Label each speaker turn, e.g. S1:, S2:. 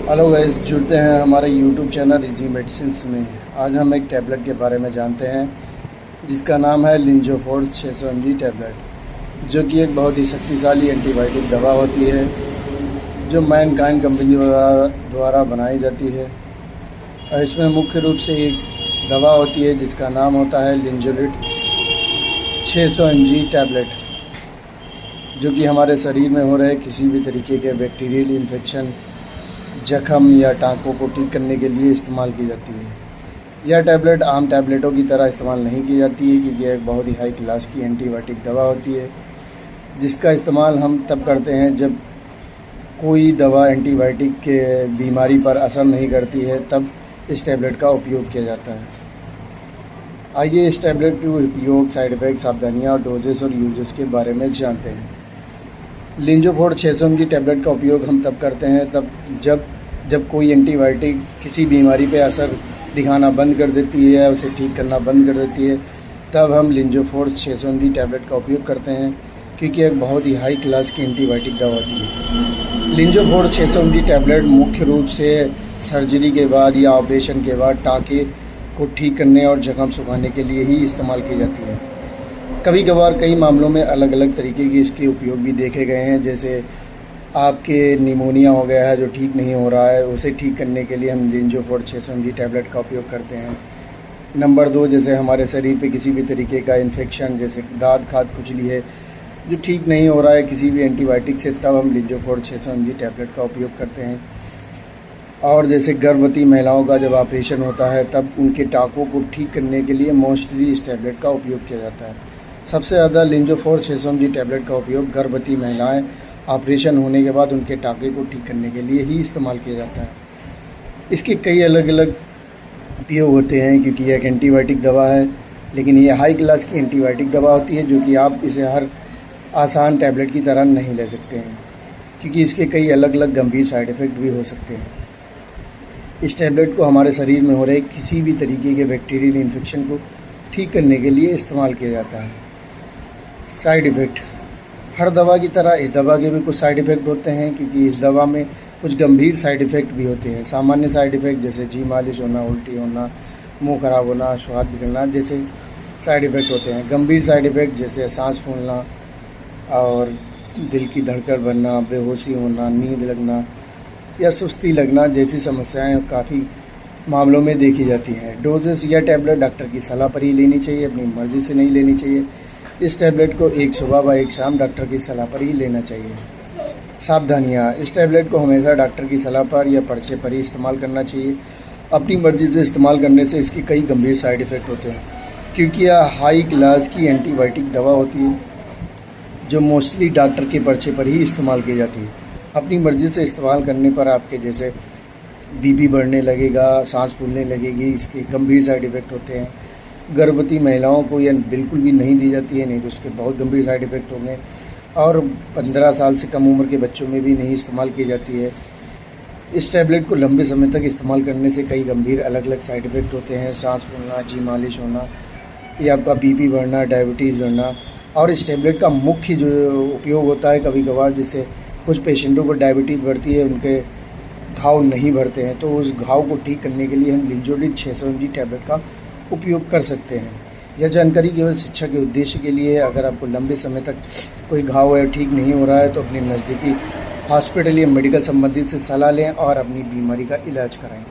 S1: Hello guys, जुड़ते हैं हमारे यूट्यूब चैनल इजी मेडिसिन्स में। आज हम एक टैबलेट के बारे में जानते हैं जिसका नाम है लिंजोफोर्ड 600 mg टैबलेट, जो कि एक बहुत ही शक्तिशाली एंटीबायोटिक दवा होती है जो मैनकाइंड कंपनी द्वारा बनाई जाती है। और इसमें मुख्य रूप से एक दवा होती है जिसका नाम होता है लिंजोलिट 600 mg टैबलेट, जो कि हमारे शरीर में हो रहे किसी भी तरीके के बैक्टीरियल इन्फेक्शन, जख्म या टाँकों को ठीक करने के लिए इस्तेमाल की जाती है। यह टैबलेट आम टैबलेटों की तरह इस्तेमाल नहीं की जाती है क्योंकि यह एक बहुत ही हाई क्लास की एंटीबायोटिक दवा होती है जिसका इस्तेमाल हम तब करते हैं जब कोई दवा एंटीबायोटिक के बीमारी पर असर नहीं करती है, तब इस टैबलेट का उपयोग किया जाता है। आइए इस टैबलेट के उपयोग, साइड इफ़ेक्ट, सावधानियाँ और डोजेस और यूजेस के बारे में जानते हैं। लिंजोफोर्ड 600 mg टैबलेट का उपयोग हम तब करते हैं जब कोई एंटीबायोटिक किसी बीमारी पे असर दिखाना बंद कर देती है या उसे ठीक करना बंद कर देती है, तब हम लिंजोफोर्ड 600 mg टैबलेट का उपयोग करते हैं क्योंकि एक बहुत ही हाई क्लास की एंटीबायोटिक दवा होती है। लिंजोफोर्ड 600 mg टैबलेट मुख्य रूप से सर्जरी के बाद या ऑपरेशन के बाद टाँके को ठीक करने और जख्म सुखाने के लिए ही इस्तेमाल की जाती है। कभी कभार कई मामलों में अलग अलग तरीके के इसके उपयोग भी देखे गए हैं, जैसे आपके निमोनिया हो गया है जो ठीक नहीं हो रहा है, उसे ठीक करने के लिए हम लिंजोफोर्ड 600 mg टैबलेट का उपयोग करते हैं। नंबर 2, जैसे हमारे शरीर पे किसी भी तरीके का इन्फेक्शन, जैसे दाद खाद खुजली है जो ठीक नहीं हो रहा है किसी भी एंटीबायोटिक से, तब हम लिंजोफोर्ड 600 mg टैबलेट का उपयोग करते हैं। और जैसे गर्भवती महिलाओं का जब ऑपरेशन होता है तब उनके टाँकों को ठीक करने के लिए मोस्टली इस टैबलेट का उपयोग किया जाता है। सबसे ज़्यादा लिंजोफोर्ड 600 mg टैबलेट का उपयोग गर्भवती महिलाएं ऑपरेशन होने के बाद उनके टाँके को ठीक करने के लिए ही इस्तेमाल किया जाता है। इसके कई अलग अलग उपयोग होते हैं क्योंकि यह एक एंटीबायोटिक दवा है, लेकिन ये हाई क्लास की एंटीबायोटिक दवा होती है जो कि आप इसे हर आसान टैबलेट की तरह नहीं ले सकते हैं क्योंकि इसके कई अलग अलग गंभीर साइड इफ़ेक्ट भी हो सकते हैं। इस टैबलेट को हमारे शरीर में हो रहे किसी भी तरीके के बैक्टीरियल इन्फेक्शन को ठीक करने के लिए इस्तेमाल किया जाता है। साइड इफ़ेक्ट, हर दवा की तरह इस दवा के भी कुछ साइड इफ़ेक्ट होते हैं क्योंकि इस दवा में कुछ गंभीर साइड इफ़ेक्ट भी होते हैं। सामान्य साइड इफ़ेक्ट जैसे जी मालिश होना, उल्टी होना, मुंह खराब होना, स्वाद बिगड़ना जैसे साइड इफ़ेक्ट होते हैं। गंभीर साइड इफ़ेक्ट जैसे सांस फूलना और दिल की धड़कन बढ़ना, बेहोशी होना, नींद लगना या सुस्ती लगना जैसी समस्याएं काफ़ी मामलों में देखी जाती हैं। डोजेस, यह टैबलेट डॉक्टर की सलाह पर ही लेनी चाहिए, अपनी मर्ज़ी से नहीं लेनी चाहिए। इस टैबलेट को एक सुबह व एक शाम डॉक्टर की सलाह पर ही लेना चाहिए। सावधानियाँ, इस टैबलेट को हमेशा डॉक्टर की सलाह पर या पर्चे पर ही इस्तेमाल करना चाहिए। अपनी मर्ज़ी से इस्तेमाल करने से इसके कई गंभीर साइड इफ़ेक्ट होते हैं क्योंकि यह हाई क्लास की एंटीबायोटिक दवा होती है जो मोस्टली डॉक्टर के पर्चे पर ही इस्तेमाल की जाती है। अपनी मर्ज़ी से इस्तेमाल करने पर आपके जैसे बीपी बढ़ने लगेगा, सांस फूलने लगेगी, इसके गंभीर साइड इफ़ेक्ट होते हैं। गर्भवती महिलाओं को यह बिल्कुल भी नहीं दी जाती है, नहीं तो उसके बहुत गंभीर साइड इफ़ेक्ट होंगे। और 15 साल से कम उम्र के बच्चों में भी नहीं इस्तेमाल की जाती है। इस टैबलेट को लंबे समय तक इस्तेमाल करने से कई गंभीर अलग अलग साइड इफ़ेक्ट होते हैं, सांस फूलना, जी मालिश होना या आपका बीपी बढ़ना, डायबिटीज़ बढ़ना। और इस टैबलेट का मुख्य जो उपयोग होता है, कभी कभार जैसे कुछ पेशेंटों को डायबिटीज़ बढ़ती है, उनके घाव नहीं भरते हैं, तो उस घाव को ठीक करने के लिए हम लिंजोलिट 600 mg टैबलेट का उपयोग कर सकते हैं। यह जानकारी केवल शिक्षा के उद्देश्य के लिए है। अगर आपको लंबे समय तक कोई घाव है, ठीक नहीं हो रहा है, तो अपने नज़दीकी हॉस्पिटल या मेडिकल संबंधित से सलाह लें और अपनी बीमारी का इलाज कराएं।